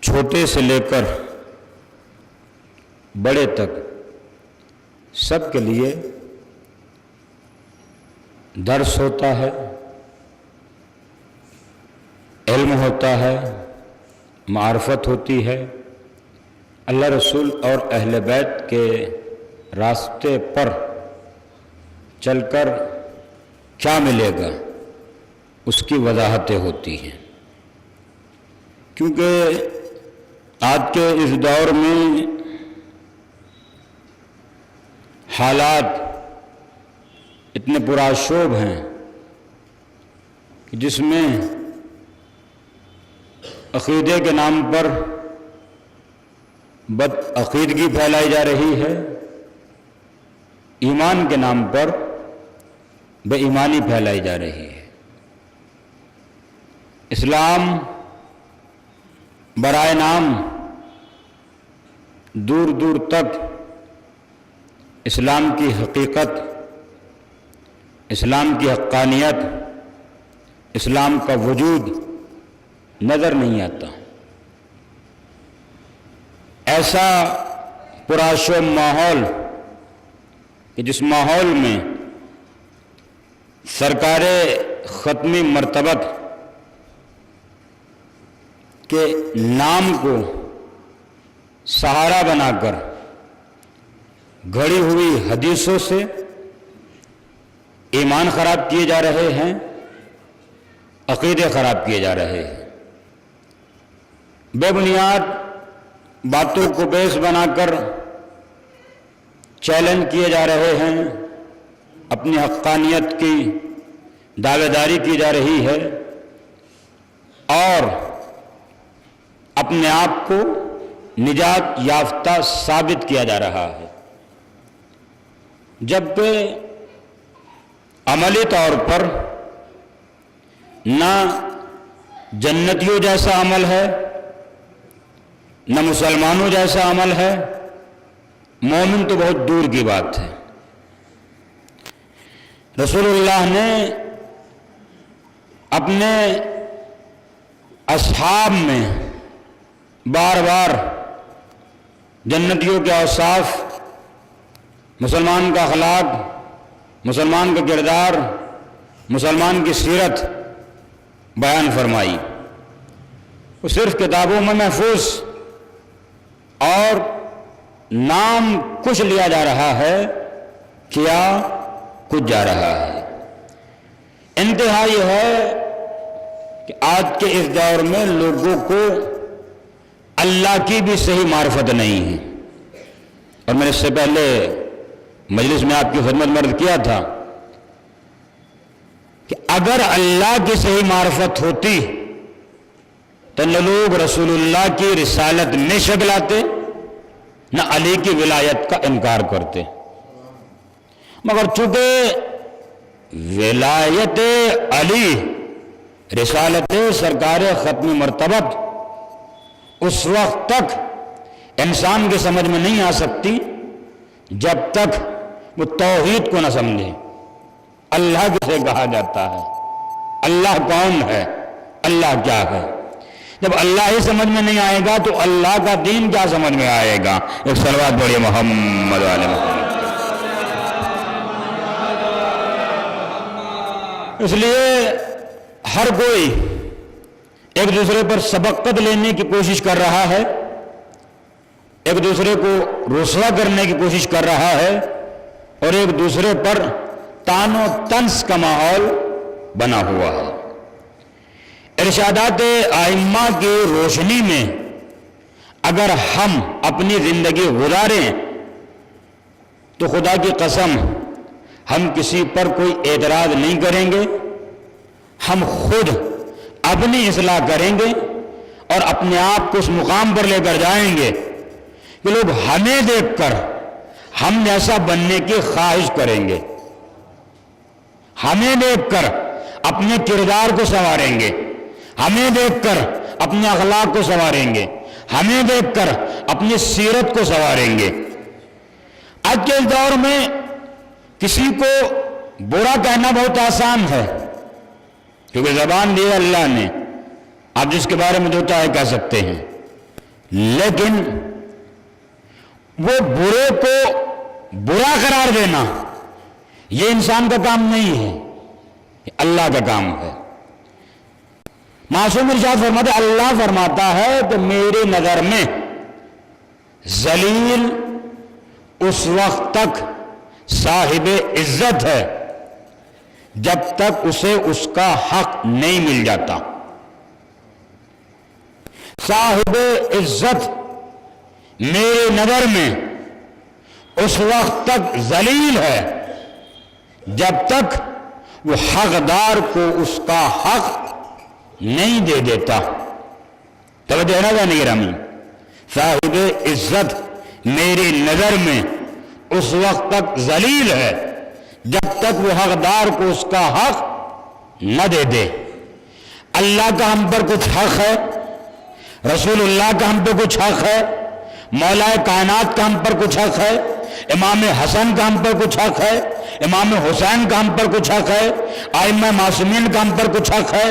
چھوٹے سے لے کر بڑے تک سب کے لیے درس ہوتا ہے، علم ہوتا ہے، معرفت ہوتی ہے، اللہ رسول اور اہل بیت کے راستے پر چل کر کیا ملے گا اس کی وضاحتیں ہوتی ہیں۔ کیونکہ آج کے اس دور میں حالات اتنے پرآشوب ہیں کہ جس میں عقیدے کے نام پر بد عقیدگی پھیلائی جا رہی ہے، ایمان کے نام پر بے ایمانی پھیلائی جا رہی ہے۔ اسلام برائے نام دور دور تک اسلام کی حقیقت، اسلام کی حقانیت، اسلام کا وجود نظر نہیں آتا۔ ایسا پرآشوب ماحول کہ جس ماحول میں سرکار ختمی مرتبت کے نام کو سہارا بنا کر گھڑی ہوئی حدیثوں سے ایمان خراب کیے جا رہے ہیں، عقیدے خراب کیے جا رہے ہیں، بے بنیاد باتوں کو بیس بنا کر چیلنج کیے جا رہے ہیں، اپنی حقانیت کی دعوے داری کی جا رہی ہے اور اپنے آپ کو نجات یافتہ ثابت کیا جا رہا ہے، جبکہ عملی طور پر نہ جنتیوں جیسا عمل ہے، نہ مسلمانوں جیسا عمل ہے، مومن تو بہت دور کی بات ہے۔ رسول اللہ نے اپنے اصحاب میں بار بار جنتیوں کے اوصاف، مسلمان کا اخلاق، مسلمان کا کردار، مسلمان کی سیرت بیان فرمائی۔ وہ صرف کتابوں میں محفوظ اور نام کچھ لیا جا رہا ہے، کیا کچھ جا رہا ہے۔ انتہا یہ ہے کہ آج کے اس دور میں لوگوں کو اللہ کی بھی صحیح معرفت نہیں ہے، اور میں نے اس سے پہلے مجلس میں آپ کی خدمت میں عرض کیا تھا کہ اگر اللہ کی صحیح معرفت ہوتی تو نہ لوگ رسول اللہ کی رسالت میں شک لاتے، نہ علی کی ولایت کا انکار کرتے، مگر چونکہ ولایت علی، رسالت سرکار ختمی مرتبت اس وقت تک انسان کی سمجھ میں نہیں آ سکتی جب تک وہ توحید کو نہ سمجھے۔ اللہ کسے کہا جاتا ہے، اللہ کون ہے، اللہ کیا ہے۔ جب اللہ ہی سمجھ میں نہیں آئے گا تو اللہ کا دین کیا سمجھ میں آئے گا۔ ایک صلوات پڑھیے محمد علیہ محمد۔ اس لیے ہر کوئی ایک دوسرے پر سبقت لینے کی کوشش کر رہا ہے، ایک دوسرے کو رسوا کرنے کی کوشش کر رہا ہے، اور ایک دوسرے پر طعن و طنز کا ماحول بنا ہوا ہے۔ ارشادات ائمہ کی روشنی میں اگر ہم اپنی زندگی گزاریں تو خدا کی قسم ہم کسی پر کوئی اعتراض نہیں کریں گے، ہم خود اپنی اصلاح کریں گے اور اپنے آپ کو اس مقام پر لے کر جائیں گے کہ لوگ ہمیں دیکھ کر ہم جیسا بننے کی خواہش کریں گے، ہمیں دیکھ کر اپنے کردار کو سنواریں گے، ہمیں دیکھ کر اپنے اخلاق کو سنواریں گے، ہمیں دیکھ کر اپنی سیرت کو سنواریں گے۔ آج کے اس دور میں کسی کو برا کہنا بہت آسان ہے، کیونکہ زبان دی اللہ نے، آپ جس کے بارے میں جو چاہے کہہ سکتے ہیں، لیکن وہ برے کو برا قرار دینا یہ انسان کا کام نہیں ہے، یہ اللہ کا کام ہے۔ معصوم ارشاد فرماتے اللہ فرماتا ہے کہ میری نظر میں ذلیل اس وقت تک صاحب عزت ہے جب تک اسے اس کا حق نہیں مل جاتا۔ صاحب عزت میری نظر میں اس وقت تک ذلیل ہے جب تک وہ حقدار کو اس کا حق نہیں دے دیتا۔ توجہ نہ جانے گرامی، صاحب عزت میری نظر میں اس وقت تک ذلیل ہے جب تک وہ حقدار کو اس کا حق نہ دے دے۔ اللہ کا ہم پر کچھ حق ہے، رسول اللہ کا ہم پہ کچھ حق ہے، مولا کائنات کا ہم پر کچھ حق ہے، امام حسن کا ہم پر کچھ حق ہے، امام حسین کا ہم پر کچھ حق ہے، ائمہ معصومین کا ہم پر کچھ حق ہے،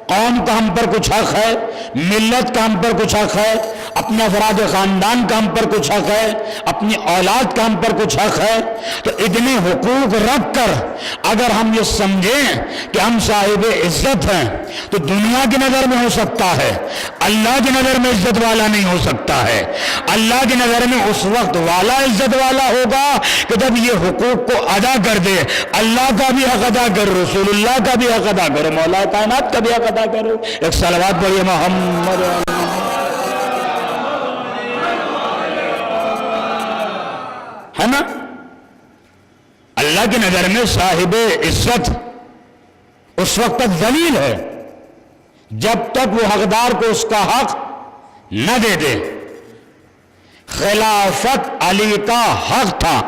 قوم کا ہم پر کچھ حق ہے، ملت کا ہم پر کچھ حق ہے، اپنے افراد خاندان کا ہم پر کچھ حق ہے، اپنی اولاد کا ہم پر کچھ حق ہے۔ تو اتنے حقوق رکھ کر اگر ہم یہ سمجھیں کہ ہم صاحب عزت ہیں تو دنیا کی نظر میں ہو سکتا ہے، اللہ کی نظر میں عزت والا نہیں ہو سکتا ہے۔ اللہ کی نظر میں اس وقت والا عزت والا ہوگا کہ جب یہ حقوق کو ادا کر دے، اللہ کا بھی حق ادا کرو، رسول اللہ کا بھی حق ادا کرو، مولا کائنات کا بھی حق ادا کرو۔ ایک صلوات پڑھیے محمد ہے نا۔ اللہ کی نظر میں صاحب عزت اس وقت تک ذلیل ہے جب تک وہ حقدار کو اس کا حق نہ دے دے۔ خلافت علی کا حق تھا۔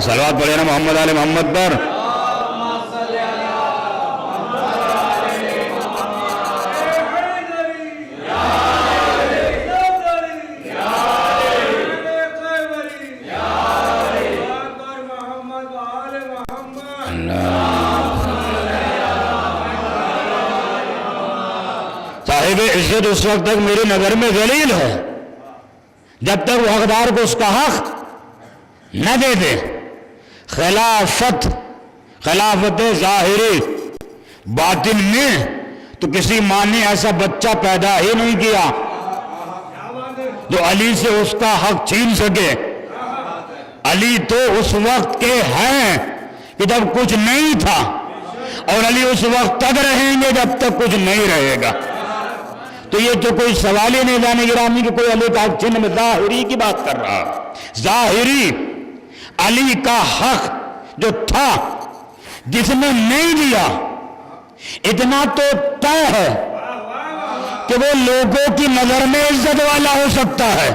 صلوات پڑھے نا محمد علی محمد پر۔ صاحب عزت اس وقت تک میری نظر میں ذلیل ہے جب تک وہ حقدار کو اس کا حق نہ دے دے۔ خلافت ظاہری، باطن میں تو کسی ماں نے ایسا بچہ پیدا ہی نہیں کیا جو علی سے اس کا حق چھین سکے۔ علی تو اس وقت کے ہیں کہ جب کچھ نہیں تھا، اور علی اس وقت تک رہیں گے جب تک کچھ نہیں رہے گا۔ تو یہ تو کوئی سوال ہی نہیں جانے گرامی کہ کوئی علی کا حق چھین، میں ظاہری کی بات کر رہا۔ ظاہری علی کا حق جو تھا جس نے نہیں دیا، اتنا تو طے ہے کہ وہ لوگوں کی نظر میں عزت والا ہو سکتا ہے،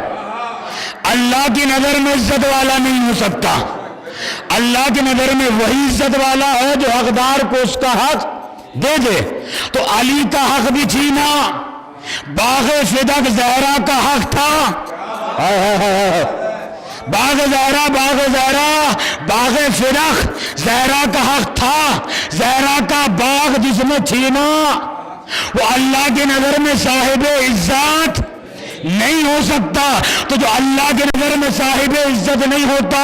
اللہ کی نظر میں عزت والا نہیں ہو سکتا۔ اللہ کی نظر میں وہی عزت والا ہے جو حقدار کو اس کا حق دے دے۔ تو علی کا حق بھی چھینا، باغ فدق زہرا کا حق تھا۔ باغ فدق زہرا کا حق تھا۔ زہرا کا باغ جس نے چھینا وہ اللہ کی نظر میں صاحب عزت نہیں ہو سکتا۔ تو جو اللہ کی نظر میں صاحب عزت نہیں ہوتا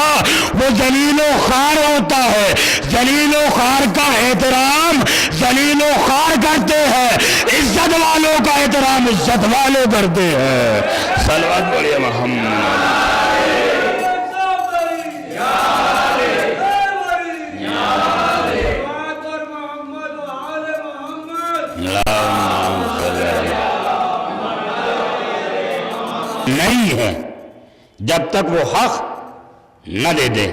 وہ ذلیل و خوار ہوتا ہے۔ ذلیل و خوار کا احترام ذلیل و خوار کرتے ہیں، عزت والوں کا احترام عزت والے کرتے ہیں۔ صلوات پڑھیے محمد۔ نہیں ہے جب تک وہ حق نہ دے دے۔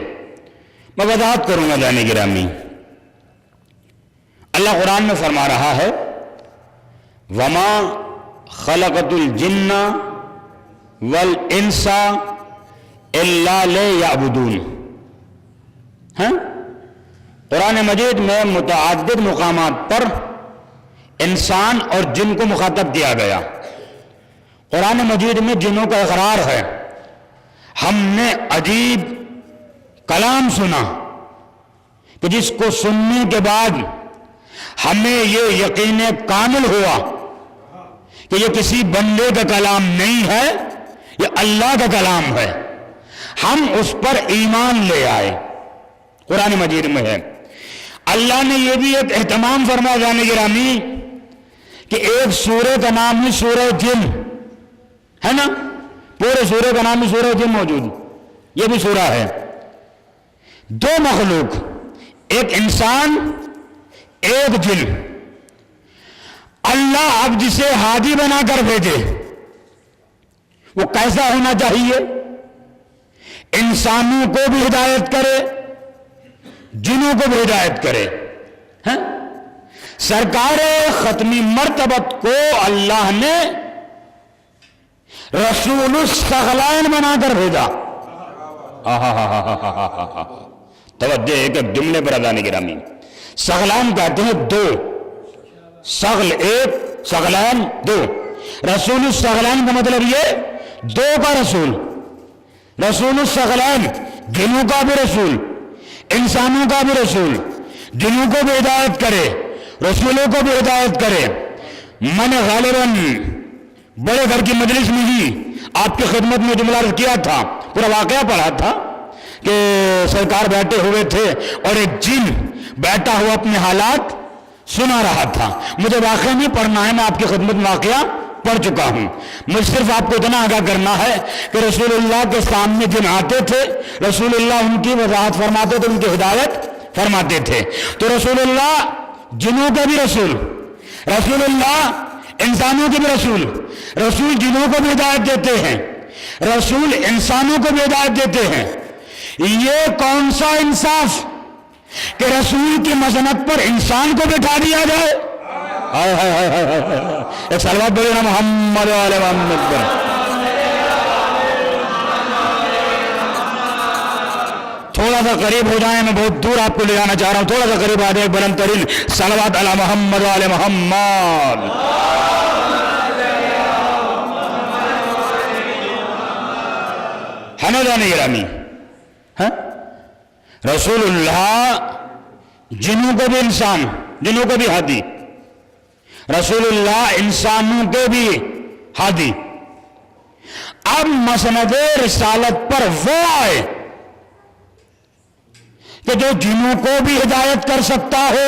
میں وضاحت کروں گا جانے گرامی۔ اللہ قرآن میں فرما رہا ہے وَمَا خَلَقَتُ الْجِنَّ وَالْإِنسَ إِلَّا لِيَعْبُدُونَ۔ قرآن مجید میں متعدد مقامات پر انسان اور جن کو مخاطب دیا گیا۔ قرآن مجید میں جنوں کا اقرار ہے۔ ہم نے عجیب کلام سنا کہ جس کو سننے کے بعد ہمیں یہ یقین کامل ہوا کہ یہ کسی بندے کا کلام نہیں ہے، یہ اللہ کا کلام ہے، ہم اس پر ایمان لے آئے۔ قرآن مجید میں ہے۔ اللہ نے یہ بھی ایک اہتمام فرمایا جانے گرامی کہ ایک سورہ کا نام ہے سورہ جن، ہے نا، پورے سورہ کا نام ہے سورہ جن موجود، یہ بھی سورہ ہے۔ دو مخلوق، ایک انسان ایک جن، اللہ اب جسے ہادی بنا کر بھیجے وہ کیسا ہونا چاہیے؟ انسانوں کو بھی ہدایت کرے، جنوں کو بھی ہدایت کرے۔ سرکار ختمی مرتبت کو اللہ نے رسول الثقلین بنا کر بھیجا۔ توجہ ایک جملے پر اذان گرامی، ثقلین کہتے ہیں دو، ثقل ایک، ثقلین دو۔ رسول الثقلین کا مطلب یہ دو کا رسول، رسول الثقلین، جنوں کا بھی رسول، انسانوں کا بھی رسول، جنوں کو بھی ہدایت کرے، رسولوں کو بھی ہدایت کرے۔ میں نے غالباً بڑے گھر کی مجلس میں ہی آپ کی خدمت میں جملہ عرض کیا تھا، پورا واقعہ پڑھا تھا کہ سرکار بیٹھے ہوئے تھے اور ایک جن بیٹھا ہوا اپنے حالات سنا رہا تھا۔ مجھے واقعہ نہیں پڑھنا ہے، میں آپ کی خدمت میں واقعہ پڑھ چکا ہوں، مجھے صرف آپ کو اتنا آگاہ کرنا ہے کہ رسول اللہ کے سامنے جن آتے تھے، رسول اللہ ان کی وضاحت فرماتے تھے، ان کی ہدایت فرماتے تھے۔ تو رسول اللہ جنوں کا بھی رسول، رسول اللہ انسانوں کے بھی رسول، رسول جنوں کو بھی ہدایت دیتے ہیں، رسول انسانوں کو بھی ہدایت دیتے ہیں۔ یہ کون سا انصاف کہ رسول کی مذہب پر انسان کو بٹھا دیا جائے؟ ایک صلوات بولے نا محمد وعلی محمد پر۔ تھوڑا سا قریب ہو جائیں، میں بہت دور آپ کو لے جانا چاہ رہا ہوں، تھوڑا سا قریب آ جائے، بلند ترین صلوات علی محمد وعلی محمد۔ ہے نا جانے گرامی؟ رسول اللہ جنوں کو بھی انسان، جنوں کو بھی ہادی، رسول اللہ انسانوں کے بھی ہادی۔ اب مسند رسالت پر وہ آئے کہ جو جنوں کو بھی ہدایت کر سکتا ہو،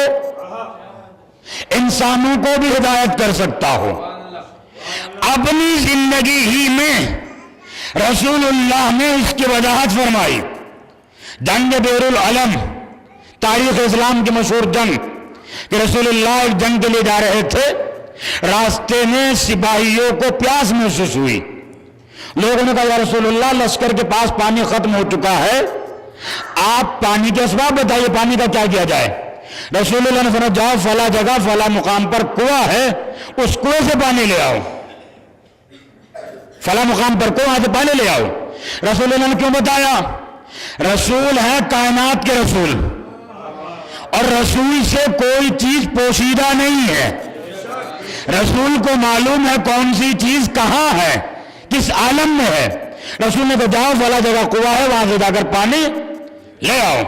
انسانوں کو بھی ہدایت کر سکتا ہو۔ اپنی زندگی ہی میں رسول اللہ نے اس کی وضاحت فرمائی۔ جنگ بیر العلم، تاریخ اسلام کی مشہور جنگ، کہ رسول اللہ ایک جنگ کے لیے جا رہے تھے، راستے میں سپاہیوں کو پیاس محسوس ہوئی۔ لوگوں نے کہا یا رسول اللہ لشکر کے پاس پانی ختم ہو چکا ہے، آپ پانی کے اسباب بتائیے، پانی کا کیا کیا جائے؟ رسول اللہ نے فرمایا جاؤ فلاں جگہ فلاں مقام پر کنواں ہے، اس کنویں سے پانی لے آؤ، فلاں مقام پر کنواں سے پانی لے آؤ۔ رسول اللہ نے کیوں بتایا؟ رسول ہے کائنات کے رسول، اور رسول سے کوئی چیز پوشیدہ نہیں ہے، رسول کو معلوم ہے کون سی چیز کہاں ہے، کس عالم میں ہے۔ رسول نے کہا جاؤ فلاں جگہ کنواں ہے، وہاں سے جا کر پانی لے آؤ۔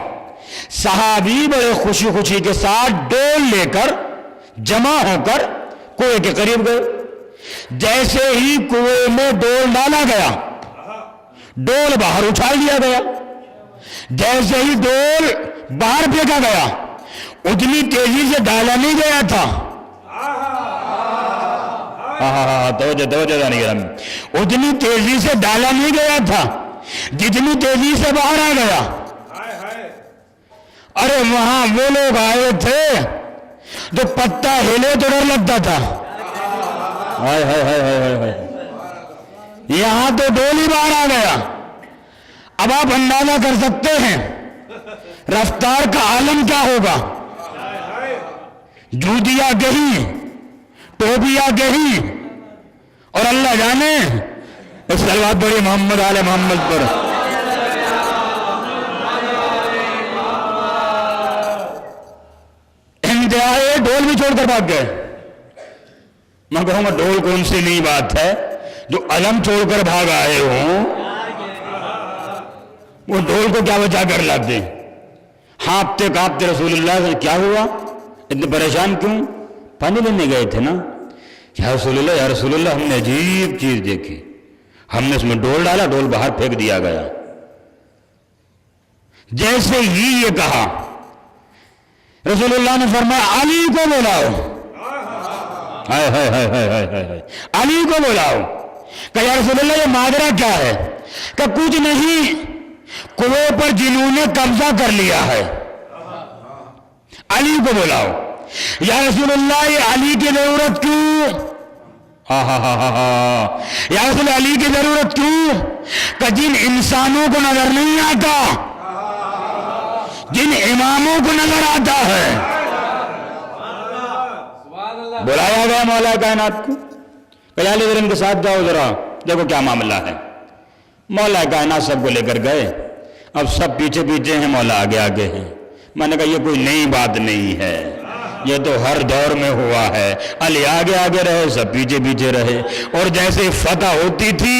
صحابی بڑے خوشی خوشی کے ساتھ ڈول لے کر جمع ہو کر کنویں کے قریب گئے۔ جیسے ہی کنویں میں ڈول ڈالا گیا، ڈول باہر اچھال دیا گیا۔ جیسے ہی ڈول باہر پھینکا گیا، اتنی تیزی سے ڈالا نہیں گیا تھا، توجہ جانے گرام، اتنی تیزی سے ڈالا نہیں گیا تھا جتنی تیزی سے باہر آ گیا۔ ارے وہاں وہ لوگ آئے تھے جو پتا ہلے تو ڈر لگتا تھا، یہاں تو ڈول ہی باہر آ گیا۔ اب آپ اندازہ کر سکتے ہیں رفتار کا عالم کیا ہوگا۔ جوتیاں گہی، ٹوپیاں گہی، اور اللہ جانے صلوات بڑی محمد آل محمد پر۔ انتہائی ڈھول بھی چھوڑ کر بھاگ گئے۔ میں کہوں گا ڈھول کون سی نئی بات ہے جو علم چھوڑ کر بھاگ آئے ہوں، وہ ڈھول کو کیا بچا کر لاتے؟ ہانپتے کانپتے رسول اللہ سے کیا ہوا، اتنے پریشان کیوں؟ پانی لینے گئے تھے نا، یا رسول اللہ ہم نے عجیب چیز دیکھی، ہم نے اس میں ڈول ڈالا، ڈول باہر پھینک دیا گیا۔ جیسے ہی یہ کہا رسول اللہ نے فرمایا علی کو بلاؤ، ہائے ہائے ہائے ہائے ہائے ہائے، علی کو بلاؤ۔ کہ یا رسول اللہ یہ ماجرا کیا ہے؟ کہ کچھ نہیں، کنویں پر جنہوں نے قبضہ کر لیا ہے، علی کو بلاؤ۔ یا رسول اللہ یہ علی کی ضرورت کیوں؟ یا رسول اللہ علی کی ضرورت کیوں؟ کہ جن انسانوں کو نظر نہیں آتا، جن اماموں کو نظر آتا ہے، بلایا گیا مولا کائنات کو کہ علی ذرا ان کے ساتھ جاؤ، ذرا دیکھو کیا معاملہ ہے۔ مولا کائنات سب کو لے کر گئے، اب سب پیچھے پیچھے ہیں، مولا آگے آگے ہیں۔ میں نے کہا یہ کوئی نئی بات نہیں ہے، یہ تو ہر دور میں ہوا ہے، علی آگے آگے رہے، سب پیچھے پیچھے رہے، اور جیسے فتح ہوتی تھی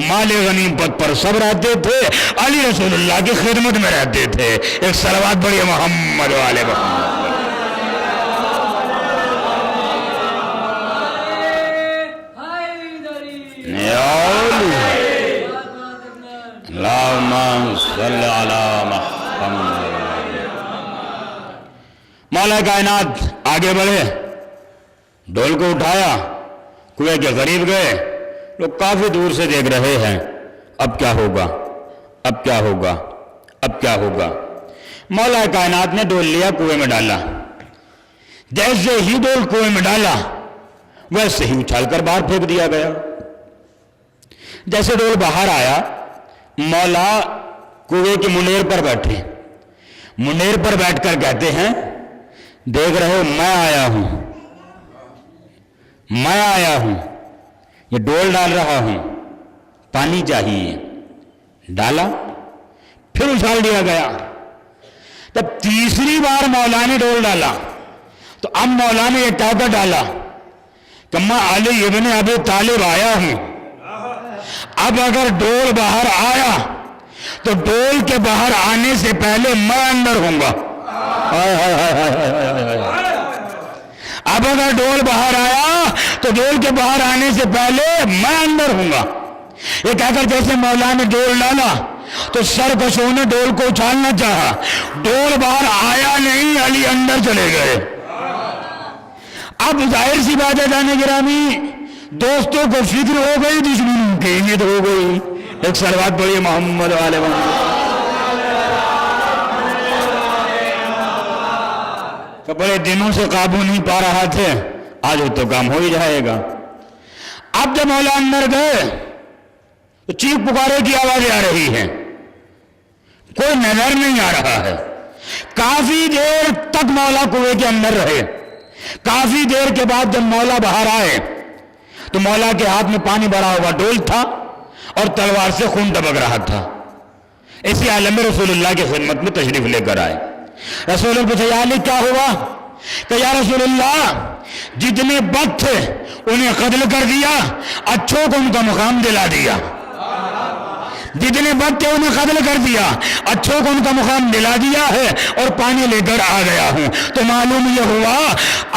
مال غنیمت پر سب رہتے تھے، علی رسول اللہ کی خدمت میں رہتے تھے۔ ایک صلوات پڑھیے محمد والے محمد۔ اللہم صلی علی محمد۔ مولا کائنات آگے بڑھے، ڈول کو اٹھایا، کنویں کے قریب گئے، لوگ کافی دور سے دیکھ رہے ہیں، اب کیا ہوگا، اب کیا ہوگا، اب کیا ہوگا۔ مولا کائنات نے ڈول لیا، کنویں میں ڈالا، جیسے ہی ڈول کنویں میں ڈالا ویسے ہی اچھال کر باہر پھینک دیا گیا۔ جیسے ڈول باہر آیا، مولا کنویں کی منیر پر بیٹھے، منیر پر بیٹھ کر کہتے ہیں دیکھ رہے ہو میں آیا ہوں، میں آیا ہوں، یہ ڈول ڈال رہا ہوں، پانی چاہیے، ڈالا، پھر اچھال دیا گیا۔ تب تیسری بار مولا نے ڈول ڈالا تو اب مولا نے یہ کہہ کر ڈالا کہ میں علی ابن ابی طالب آیا ہوں، اب اگر ڈول باہر آیا تو ڈول کے باہر آنے سے پہلے میں اندر ہوں گا۔ اب اگر ڈول باہر آیا تو ڈول کے باہر آنے سے پہلے میں اندر ہوں گا۔ یہ کہہ کر جیسے مولا نے ڈول ڈالا تو سرکشوں نے ڈول کو اچھالنا چاہا، ڈول باہر آیا نہیں، علی اندر چلے گئے۔ اب ظاہر سی بات ہے جانے گرامی، دوستوں کو فکر ہو گئی، دشمنوں کی نیت ہو گئی۔ ایک صلوات پڑھیے محمد والے محمد۔ کہ بڑے دنوں سے قابو نہیں پا رہا تھے، آج تو کام ہو ہی جائے گا۔ اب جب مولا اندر گئے تو چیخ پکارے کی آوازیں آ رہی ہیں، کوئی نظر نہیں آ رہا ہے۔ کافی دیر تک مولا کنویں کے اندر رہے، کافی دیر کے بعد جب مولا باہر آئے تو مولا کے ہاتھ میں پانی بھرا ہوا ڈول تھا اور تلوار سے خون ٹپک رہا تھا۔ اسی عالم میں رسول اللہ کی خدمت میں تشریف لے کر آئے۔ رسول اللہ پوچھا یا علی کیا ہوا؟ کہ یا رسول اللہ جتنے بد تھے انہیں قتل کر دیا، اچھوں کو ان کا مقام دلا دیا۔ جتنے بد تھے انہیں قتل کر دیا، اچھوں کو ان کا مقام دلا دیا ہے، اور پانی لے کر آ گیا ہوں۔ تو معلوم یہ ہوا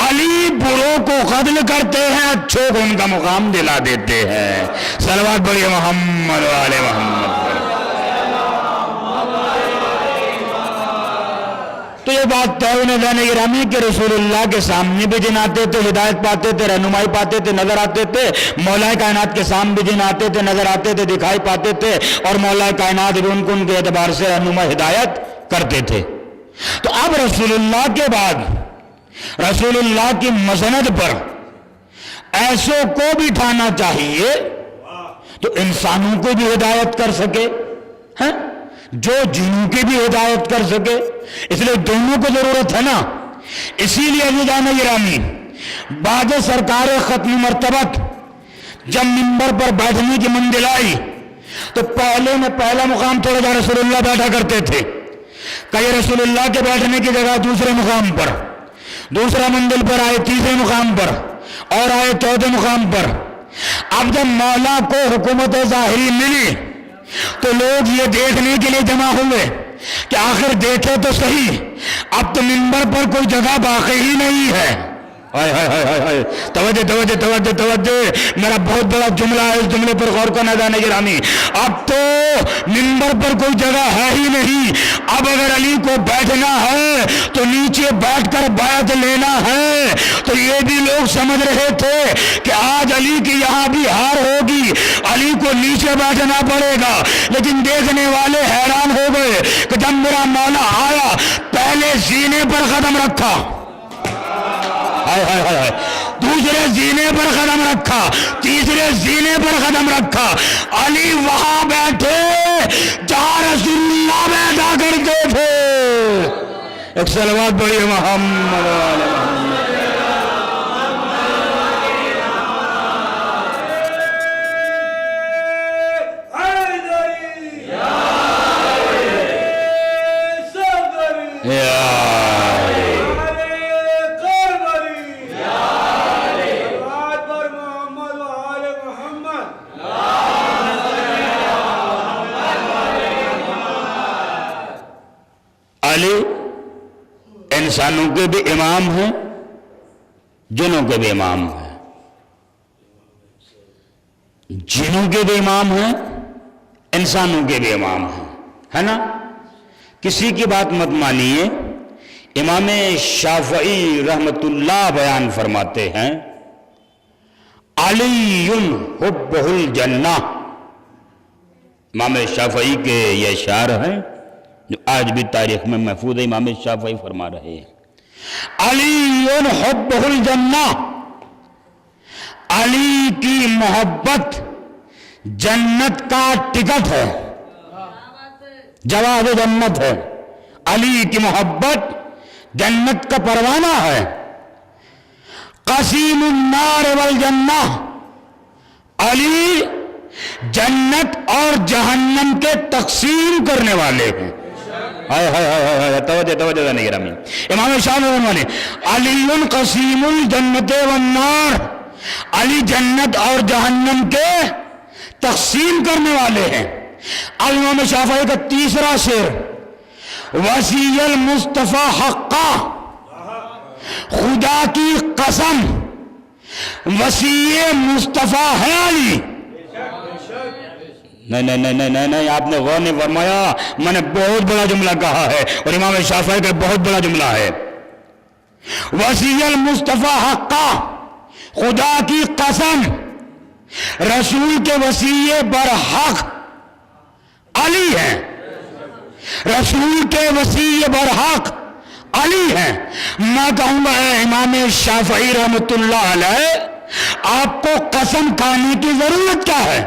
علی بروں کو قتل کرتے ہیں، اچھوں کو ان کا مقام دلا دیتے ہیں۔ صلوات پڑھیے محمد والے محمد۔ تو یہ بات طے ہونے جانے گرامی کہ رسول اللہ کے سامنے بھی جن آتے تھے ہدایت پاتے تھے، رہنمائی پاتے تھے، نظر آتے تھے، مولا کائنات کے سامنے بھی جن آتے تھے، نظر آتے تھے، دکھائی پاتے تھے، اور مولا کائنات بھی ان کو ان کے اعتبار سے رہنمائی ہدایت کرتے تھے۔ تو اب رسول اللہ کے بعد رسول اللہ کی مسند پر ایسوں کو بھی ٹھانا چاہیے تو انسانوں کو بھی ہدایت کر سکے، جو جنوں کی بھی ہدایت کر سکے، اس لیے دونوں کو ضرورت ہے نا۔ اسی لیے عزیزان گرامی بعد سرکار ختم مرتبت جب منبر پر بیٹھنے کی منزل آئی تو پہلے میں پہلا مقام تھوڑا جا رسول اللہ بیٹھا کرتے تھے، کہ رسول اللہ کے بیٹھنے کی جگہ دوسرے مقام پر، دوسرا منزل پر آئے تیسرے مقام پر، اور آئے چوتھے مقام پر۔ اب جب مولا کو حکومت ظاہری ملی تو لوگ یہ دیکھنے کے لیے جمع ہوئے کہ آخر دیکھے تو صحیح، اب تو منبر پر کوئی جگہ باقی ہی نہیں ہے۔ ہائے ہائے ہائے ہائے ہائے، توجہ توجہ توجہ توجہ، میرا بہت بڑا جملہ ہے، اس جملے پر غور کرنا جانے گرامی۔ اب تو منبر پر کوئی جگہ ہے ہی نہیں، اب اگر علی کو بیٹھنا ہے تو نیچے بیٹھ کر بیعت لینا ہے۔ تو یہ بھی لوگ سمجھ رہے تھے کہ آج علی کی یہاں بھی ہار ہوگی، علی کو نیچے بیٹھنا پڑے گا، لیکن دیکھنے والے حیران ہو گئے کہ جب میرا مولا آیا پہلے سینے پر قدم رکھا، ہائے ہائے ہائے ہائے، دوسرے سینے پر قدم رکھا، تیسرے سینے پر قدم رکھا، علی وہاں بیٹھے جہاں رسول اللہ بیٹھا کرتے تھے۔ ایک صلوات پڑھیے محمد والے محمد۔ علی انسانوں کے بھی امام ہیں، جنوں کے بھی امام ہیں، جنوں کے بھی امام ہیں، انسانوں کے بھی امام ہیں، ہے نا؟ کسی کی بات مت مانیے۔ امام شافعی رحمت اللہ بیان فرماتے ہیں، علی حبہ الجنہ۔ امام شافعی کے یہ اشعار ہیں جو آج بھی تاریخ میں محفوظ ہے، امام شافعی فرما رہے ہیں، علی حبہ الجنہ، علی کی محبت جنت کا ٹکٹ ہے، جواز جنت ہے، علی کی محبت جنت کا پروانہ ہے۔ قسیم النار والجنہ، علی جنت اور جہنم کے تقسیم کرنے والے ہیں۔ ہائے ہائے ہائے ہائے، توجہ توجہ نہیں گرامی۔ امام شافعی والے علی قسیم الجنت والنار، علی جنت اور جہنم کے تقسیم کرنے والے ہیں۔ امام شافعی کا تیسرا شعر، وصی المصطفیٰ حقا، خدا کی قسم وصی مصطفیٰ ہے علی۔ نہیں نہیں نہیں نہیں نہیں، آپ نے غور نہیں فرمایا، میں نے بہت بڑا جملہ کہا ہے اور امام شافعی کا بہت بڑا جملہ ہے۔ وصی المصطفیٰ حقا، خدا کی قسم رسول کے وصی برحق علی ہیں، رسول کے وصی برحق علی ہیں۔ میں کہوں گا اے امام شافعی رحمت اللہ علیہ، آپ کو قسم کھانے کی ضرورت کیا ہے؟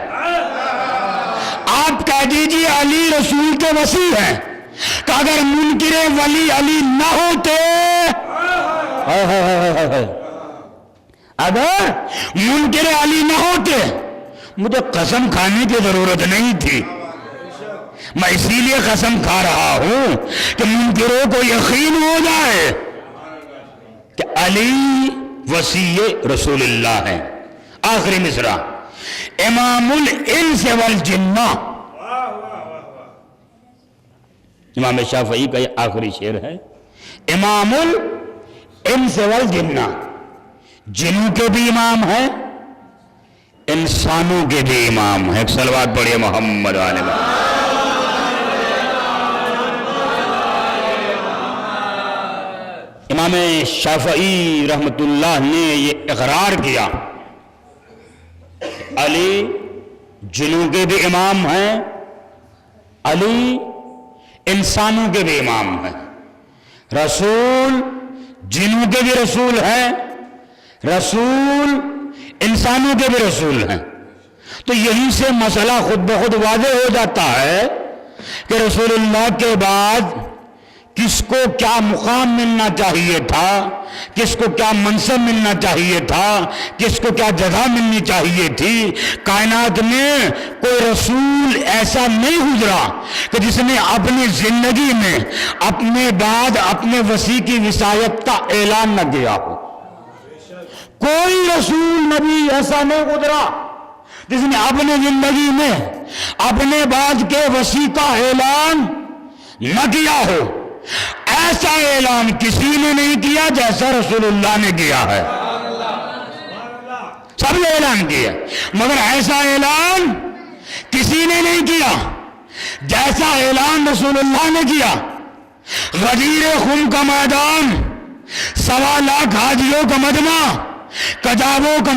آپ کہہ دیجئے علی رسول کے وصی ہیں، کہ اگر منکر ولی علی نہ ہوتے، اگر منکر علی نہ ہوتے مجھے قسم کھانے کی ضرورت نہیں تھی۔ میں اسی لیے قسم کھا رہا ہوں کہ منکروں کو یقین ہو جائے کہ علی وصی رسول اللہ ہے۔ آخری مصرع، امام الانس والجنہ، امام شافعی کا یہ آخری شعر ہے، امام الانس والجنہ، جنوں کے بھی امام ہیں، انسانوں کے بھی امام ہیں۔ ایک صلوات پڑھیے محمد والے محمد۔ امام شافعی رحمت اللہ نے یہ اقرار کیا، علی جنوں کے بھی امام ہیں، علی انسانوں کے بھی امام ہیں، رسول جنوں کے بھی رسول ہیں، رسول انسانوں کے بھی رسول ہیں۔ تو یہیں سے مسئلہ خود بخود واضح ہو جاتا ہے کہ رسول اللہ کے بعد کس کو کیا مقام ملنا چاہیے تھا، کس کو کیا منصب ملنا چاہیے تھا، کس کو کیا جگہ ملنی چاہیے تھی۔ کائنات میں کوئی رسول ایسا نہیں گزرا کہ جس نے اپنی زندگی میں اپنے بعد اپنے وصی کی وصایت کا اعلان نہ کیا ہو۔ کوئی رسول نبی ایسا نہیں گزرا جس نے اپنی زندگی میں اپنے بعد کے وصی کا اعلان نہ کیا ہو۔ ایسا اعلان کسی نے نہیں کیا جیسا رسول اللہ نے کیا ہے. سب نے اعلان کیا مگر ایسا اعلان کسی نے نہیں کیا جیسا اعلان رسول اللہ نے کیا. غدیر خم کا میدان، 1.25 لاکھ حاجیوں کا مجمع، کتابوں کا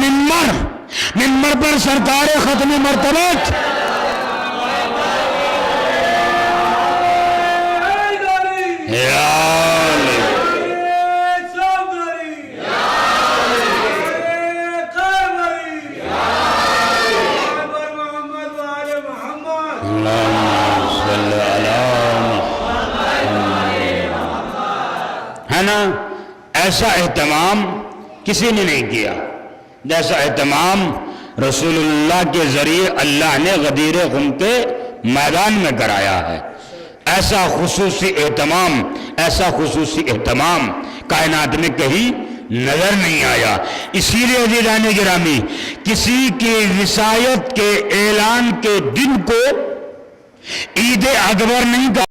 ممبر پر سرکار ختم مرتبت ہے نا. ایسا اہتمام کسی نے نہیں کیا جیسا اہتمام رسول اللہ کے ذریعے اللہ نے غدیر خم کے میدان میں کرایا ہے. ایسا خصوصی اہتمام کائنات میں کہیں نظر نہیں آیا. اسی لیے عزیزان گرامی کسی کی وصایت کے اعلان کے دن کو عید اکبر نہیں کہا